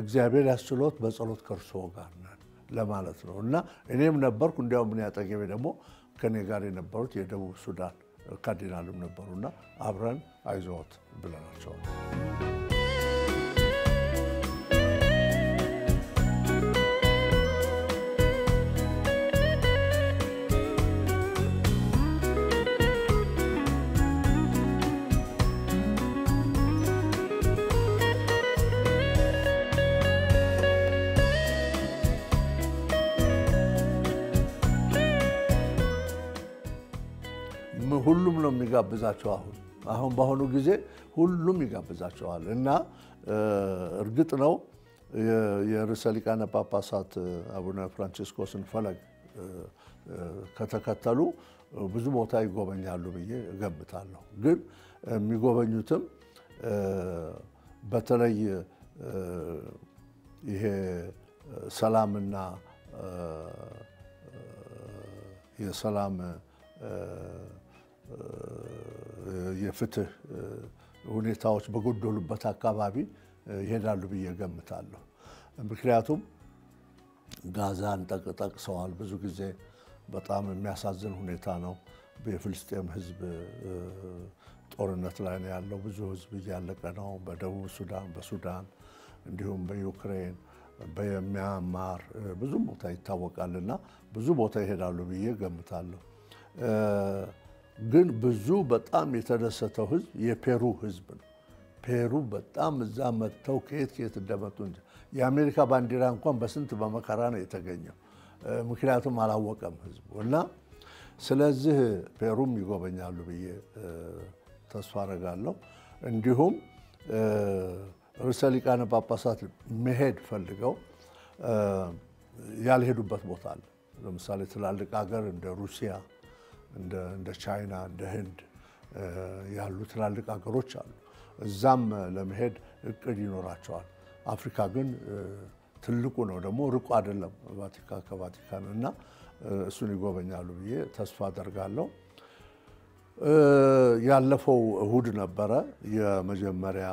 እግዚአብሔር ያስችሎት በጸሎት ከርሶ ጋር ነን ለማለት ነውና እኔም ነበርኩ እንዲያውም ምን ያጠገበ ደግሞ ከኔ ጋር የነበሩት የደቡብ ሱዳን ካርዲናልም ነበሩና አብረን አይዞት ብለናቸው ነው የሚጋብዛቸው። አሁን በአሁኑ ጊዜ ሁሉም ይጋብዛቸዋል እና እርግጥ ነው የርዕሰ ሊቃነ ጳጳሳት አቡነ ፍራንቺስኮስን ፈለግ ከተከተሉ ብዙ ቦታ ይጎበኛሉ ብዬ እገምታለሁ። ግን የሚጎበኙትም በተለይ ይሄ ሰላምና የሰላም የፍትህ ሁኔታዎች በጎደሉበት አካባቢ ይሄዳሉ ብዬ እገምታለሁ። ምክንያቱም ጋዛን ጠቅሰዋል ብዙ ጊዜ። በጣም የሚያሳዝን ሁኔታ ነው። የፍልስጤም ህዝብ ጦርነት ላይ ነው ያለው። ብዙ ህዝብ እያለቀ ነው። በደቡብ ሱዳን፣ በሱዳን እንዲሁም በዩክሬን፣ በሚያንማር ብዙ ቦታ ይታወቃልና ብዙ ቦታ ይሄዳሉ ብዬ እገምታለሁ። ግን ብዙ በጣም የተደሰተው ህዝብ የፔሩ ህዝብ ነው። ፔሩ በጣም እዛ መጥተው ከየት እንደመጡ እንጂ የአሜሪካ ባንዲራ እንኳን በስንት በመከራ ነው የተገኘው። ምክንያቱም አላወቀም ህዝቡ እና ስለዚህ ፔሩም ይጎበኛሉ ብዬ ተስፋ አደርጋለሁ። እንዲሁም ርዕሰ ሊቃነ ጳጳሳት መሄድ ፈልገው ያልሄዱበት ቦታ አለ። ለምሳሌ ትላልቅ ሀገር እንደ ሩሲያ፣ እንደ ቻይና፣ እንደ ህንድ ያሉ ትላልቅ ሀገሮች አሉ። እዛም ለመሄድ እቅድ ይኖራቸዋል። አፍሪካ ግን ትልቁ ነው፣ ደግሞ ርቁ አይደለም ከቫቲካን እና እሱን ይጎበኛሉ ብዬ ተስፋ አደርጋለሁ። ያለፈው እሁድ ነበረ የመጀመሪያ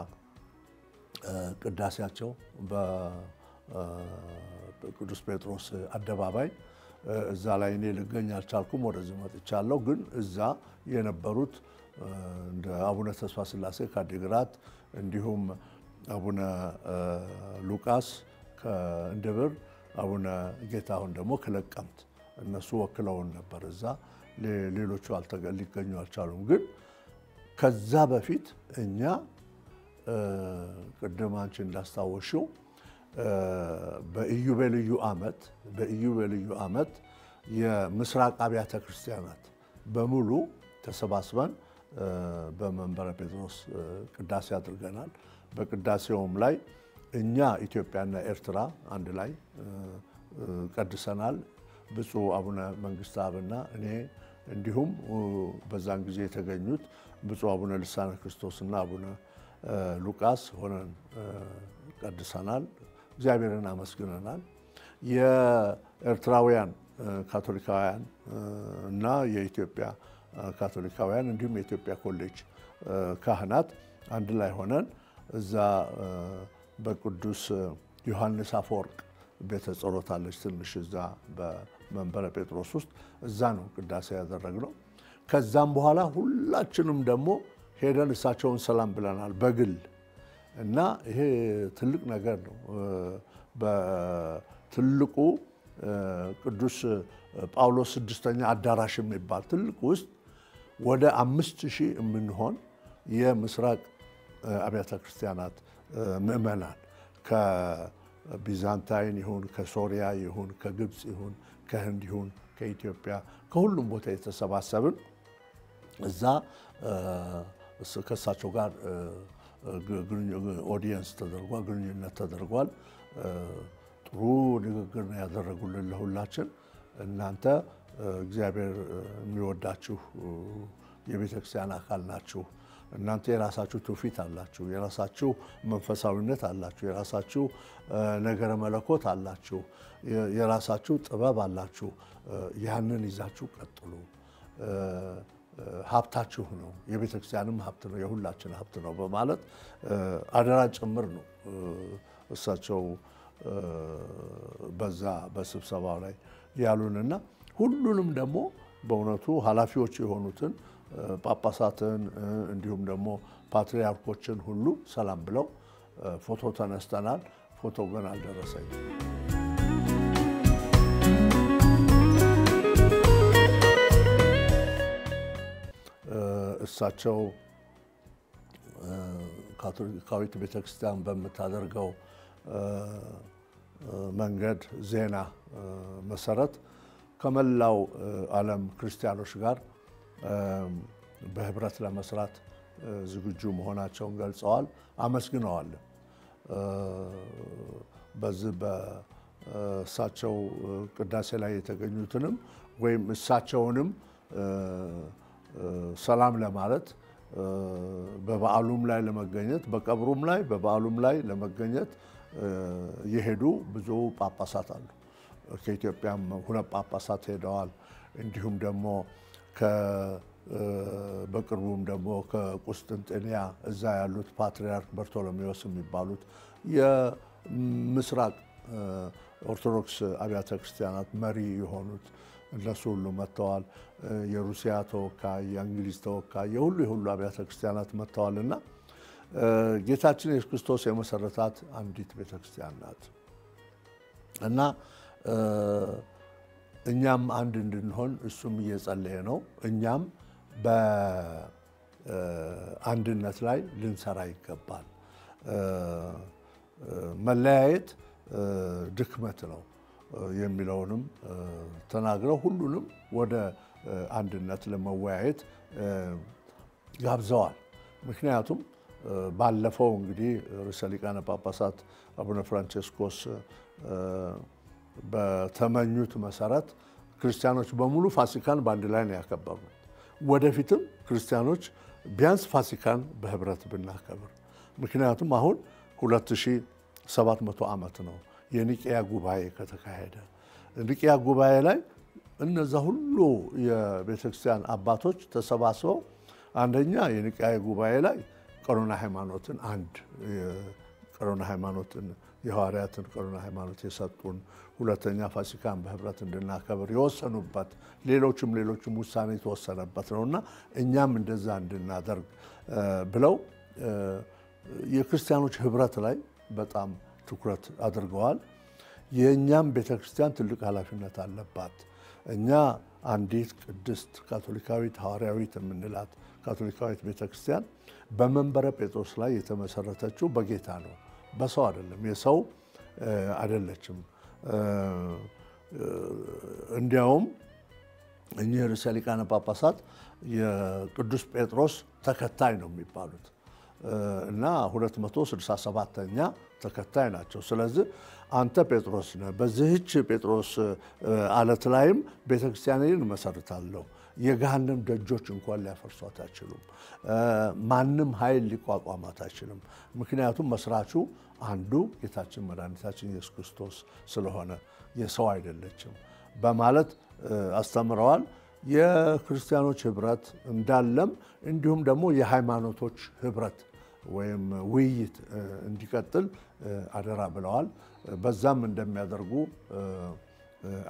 ቅዳሴያቸው በቅዱስ ጴጥሮስ አደባባይ። እዛ ላይ እኔ ልገኝ አልቻልኩም፣ ወደዚህ መጥቻለሁ። ግን እዛ የነበሩት እንደ አቡነ ተስፋ ስላሴ ከአዲግራት እንዲሁም አቡነ ሉቃስ ከእንድብር፣ አቡነ ጌታሁን ደግሞ ከለቀምት እነሱ ወክለውን ነበር እዛ። ሌሎቹ ሊገኙ አልቻሉም። ግን ከዛ በፊት እኛ ቅድም አንቺ እንዳስታወሽው በኢዮቤልዩ ዓመት የምስራቅ አብያተ ክርስቲያናት በሙሉ ተሰባስበን በመንበረ ጴጥሮስ ቅዳሴ አድርገናል። በቅዳሴውም ላይ እኛ ኢትዮጵያና ኤርትራ አንድ ላይ ቀድሰናል። ብፁዕ አቡነ መንግስተ አብና እኔ እንዲሁም በዛን ጊዜ የተገኙት ብፁዕ አቡነ ልሳነ ክርስቶስና አቡነ ሉቃስ ሆነን ቀድሰናል። እግዚአብሔርን አመስግነናል። የኤርትራውያን ካቶሊካውያን እና የኢትዮጵያ ካቶሊካውያን እንዲሁም የኢትዮጵያ ኮሌጅ ካህናት አንድ ላይ ሆነን እዛ በቅዱስ ዮሐንስ አፈወርቅ ቤተ ጸሎት አለች ትንሽ እዛ በመንበረ ጴጥሮስ ውስጥ እዛ ነው ቅዳሴ ያደረግነው። ከዛም በኋላ ሁላችንም ደግሞ ሄደን እሳቸውን ሰላም ብለናል በግል እና ይሄ ትልቅ ነገር ነው። በትልቁ ቅዱስ ጳውሎስ ስድስተኛ አዳራሽ የሚባል ትልቅ ውስጥ ወደ 5000 የምንሆን የምስራቅ አብያተ ክርስቲያናት ምእመናን ከቢዛንታይን ይሁን ከሶሪያ ይሁን ከግብፅ ይሁን ከህንድ ይሁን ከኢትዮጵያ ከሁሉም ቦታ የተሰባሰብን እዛ ከእሳቸው ጋር ኦዲየንስ ተደርጓል፣ ግንኙነት ተደርጓል። ጥሩ ንግግር ነው ያደረጉልን ለሁላችን። እናንተ እግዚአብሔር የሚወዳችሁ የቤተክርስቲያን አካል ናችሁ። እናንተ የራሳችሁ ትውፊት አላችሁ፣ የራሳችሁ መንፈሳዊነት አላችሁ፣ የራሳችሁ ነገረ መለኮት አላችሁ፣ የራሳችሁ ጥበብ አላችሁ። ያንን ይዛችሁ ቀጥሉ። ሀብታችሁ ነው፣ የቤተክርስቲያንም ሀብት ነው፣ የሁላችን ሀብት ነው በማለት አደራ ጭምር ነው እሳቸው በዛ በስብሰባው ላይ ያሉንና ሁሉንም ደግሞ በእውነቱ ኃላፊዎች የሆኑትን ጳጳሳትን እንዲሁም ደግሞ ፓትርያርኮችን ሁሉ ሰላም ብለው ፎቶ ተነስተናል። ፎቶ ግን አልደረሰኝም። እሳቸው ካቶሊካዊት ቤተክርስቲያን በምታደርገው መንገድ ዜና መሰረት ከመላው ዓለም ክርስቲያኖች ጋር በህብረት ለመስራት ዝግጁ መሆናቸውን ገልጸዋል አመስግነዋል በዚህ በእሳቸው ቅዳሴ ላይ የተገኙትንም ወይም እሳቸውንም ሰላም ለማለት በበዓሉም ላይ ለመገኘት በቀብሩም ላይ በበዓሉም ላይ ለመገኘት የሄዱ ብዙ ጳጳሳት አሉ ከኢትዮጵያም ሁለት ጳጳሳት ሄደዋል እንዲሁም ደግሞ በቅርቡም ደግሞ ከቁስጥንጥንያ እዛ ያሉት ፓትርያርክ በርቶሎሜዎስ የሚባሉት የምስራቅ ኦርቶዶክስ አብያተ ክርስቲያናት መሪ የሆኑት እነሱ ሁሉ መጥተዋል የሩሲያ ተወካይ የእንግሊዝ ተወካይ የሁሉ አብያተ ክርስቲያናት መጥተዋልና ጌታችን ኢየሱስ ክርስቶስ የመሰረታት አንዲት ቤተክርስቲያን ናት እና እኛም አንድ እንድንሆን እሱም እየጸለየ ነው እኛም በአንድነት ላይ ልንሰራ ይገባል መለያየት ድክመት ነው የሚለውንም ተናግረው ሁሉንም ወደ አንድነት ለመወያየት ጋብዘዋል ምክንያቱም ባለፈው እንግዲህ ርዕሰ ሊቃነ ጳጳሳት አቡነ ፍራንቺስኮስ በተመኙት መሰረት ክርስቲያኖች በሙሉ ፋሲካን በአንድ ላይ ነው ያከበሩት ወደፊትም ክርስቲያኖች ቢያንስ ፋሲካን በህብረት ብናከብር ምክንያቱም አሁን 2700 ዓመት ነው የኒቂያ ጉባኤ ከተካሄደ ኒቂያ ጉባኤ ላይ እነዛ ሁሉ የቤተክርስቲያን አባቶች ተሰባስበው አንደኛ የኒቂያ ጉባኤ ላይ ቀኖና ሃይማኖትን ቀኖና ሃይማኖትን የሐዋርያትን ቀኖና ሃይማኖት የሰጡን ሁለተኛ ፋሲካን በህብረት እንድናከብር የወሰኑበት ሌሎችም ውሳኔ ተወሰነበት ነውና እኛም እንደዛ እንድናደርግ ብለው የክርስቲያኖች ህብረት ላይ በጣም ትኩረት አድርገዋል የኛም ቤተክርስቲያን ትልቅ ኃላፊነት አለባት እኛ አንዲት ቅድስት ካቶሊካዊት ሐዋርያዊት የምንላት ካቶሊካዊት ቤተክርስቲያን በመንበረ ጴጥሮስ ላይ የተመሰረተችው በጌታ ነው በሰው አይደለም የሰው አይደለችም እንዲያውም እኚህ ርዕሰ ሊቃነ ጳጳሳት የቅዱስ ጴጥሮስ ተከታይ ነው የሚባሉት እና 267ኛ ተከታይ ናቸው ስለዚህ አንተ ጴጥሮስ ነህ በዚህች ጴጥሮስ አለት ላይም ቤተክርስቲያንን መሰረታለሁ የገሃነም ደጆች እንኳን ሊያፈርሷት አይችሉም ማንም ኃይል ሊቋቋማት አይችልም ምክንያቱም መስራቹ አንዱ ጌታችን መድኃኒታችን ኢየሱስ ክርስቶስ ስለሆነ የሰው አይደለችም በማለት አስተምረዋል የክርስቲያኖች ህብረት እንዳለም እንዲሁም ደግሞ የሃይማኖቶች ህብረት ወይም ውይይት እንዲቀጥል አደራ ብለዋል በዛም እንደሚያደርጉ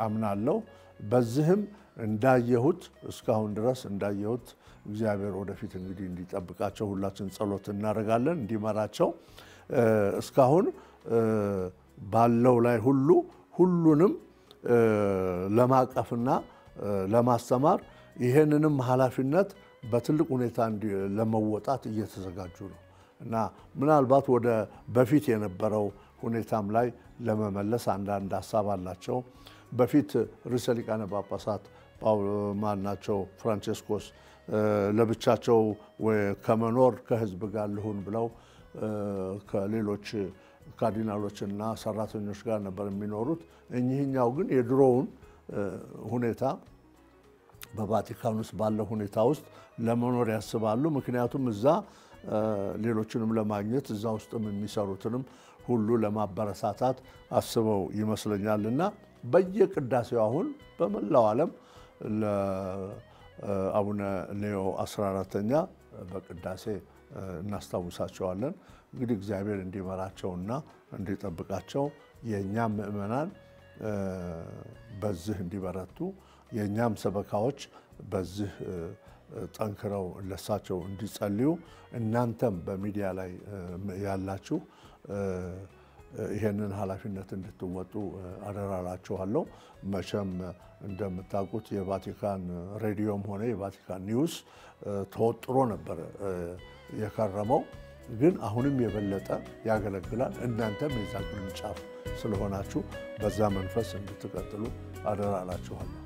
አምናለሁ በዚህም እንዳየሁት እስካሁን ድረስ እንዳየሁት እግዚአብሔር ወደፊት እንግዲህ እንዲጠብቃቸው ሁላችን ጸሎት እናደርጋለን እንዲመራቸው እስካሁን ባለው ላይ ሁሉንም ለማቀፍና ለማስተማር ይሄንንም ኃላፊነት በትልቅ ሁኔታ ለመወጣት እየተዘጋጁ ነው እና ምናልባት ወደ በፊት የነበረው ሁኔታም ላይ ለመመለስ አንዳንድ ሐሳብ አላቸው በፊት ርዕሰ ሊቃነ ጳጳሳት ማናቸው ፍራንቺስኮስ ለብቻቸው ከመኖር ከህዝብ ጋር ልሁን ብለው ከሌሎች ካርዲናሎችና ሰራተኞች ጋር ነበር የሚኖሩት እኚህኛው ግን የድሮውን ሁኔታ በቫቲካን ውስጥ ባለው ሁኔታ ውስጥ ለመኖር ያስባሉ ምክንያቱም እዛ ሌሎችንም ለማግኘት እዛ ውስጥም የሚሰሩትንም ሁሉ ለማበረታታት አስበው ይመስለኛልና በየቅዳሴው አሁን በመላው ዓለም ለአቡነ ሌዮ 14ኛ በቅዳሴ እናስታውሳቸዋለን እንግዲህ እግዚአብሔር እንዲመራቸውና እንዲጠብቃቸው የኛም ምእመናን በዚህ እንዲበረቱ የኛም ሰበካዎች በዚህ ጠንክረው ለሳቸው እንዲጸልዩ እናንተም በሚዲያ ላይ ያላችሁ ይሄንን ኃላፊነት እንድትወጡ አደራላችኋለሁ መቼም እንደምታውቁት የቫቲካን ሬዲዮም ሆነ የቫቲካን ኒውስ ተወጥሮ ነበር የከረመው ግን አሁንም የበለጠ ያገለግላል እናንተም የዛ ቅርንጫፍ ስለሆናችሁ በዛ መንፈስ እንድትቀጥሉ አደራላችኋለሁ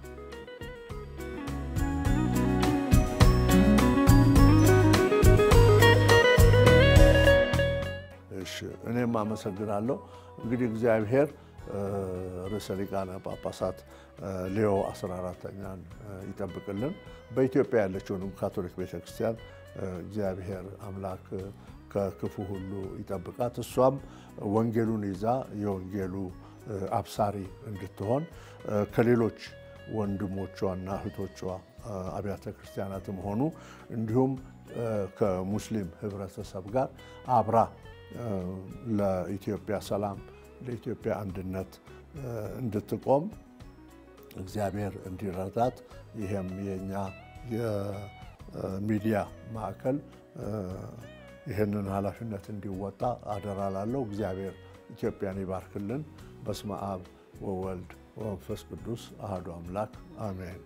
እኔም አመሰግናለሁ። እንግዲህ እግዚአብሔር ርዕሰ ሊቃነ ጳጳሳት ሌዮ 14ኛን ይጠብቅልን። በኢትዮጵያ ያለችውንም ካቶሊክ ቤተክርስቲያን እግዚአብሔር አምላክ ከክፉ ሁሉ ይጠብቃት። እሷም ወንጌሉን ይዛ የወንጌሉ አብሳሪ እንድትሆን ከሌሎች ወንድሞቿና እህቶቿ አብያተ ክርስቲያናትም ሆኑ እንዲሁም ከሙስሊም ህብረተሰብ ጋር አብራ ለኢትዮጵያ ሰላም ለኢትዮጵያ አንድነት እንድትቆም እግዚአብሔር እንዲረዳት ይሄም የኛ የሚዲያ ማዕከል ይሄንን ኃላፊነት እንዲወጣ አደራ ላለው እግዚአብሔር ኢትዮጵያን ይባርክልን። በስመ አብ ወወልድ ወመንፈስ ቅዱስ አሐዱ አምላክ አሜን።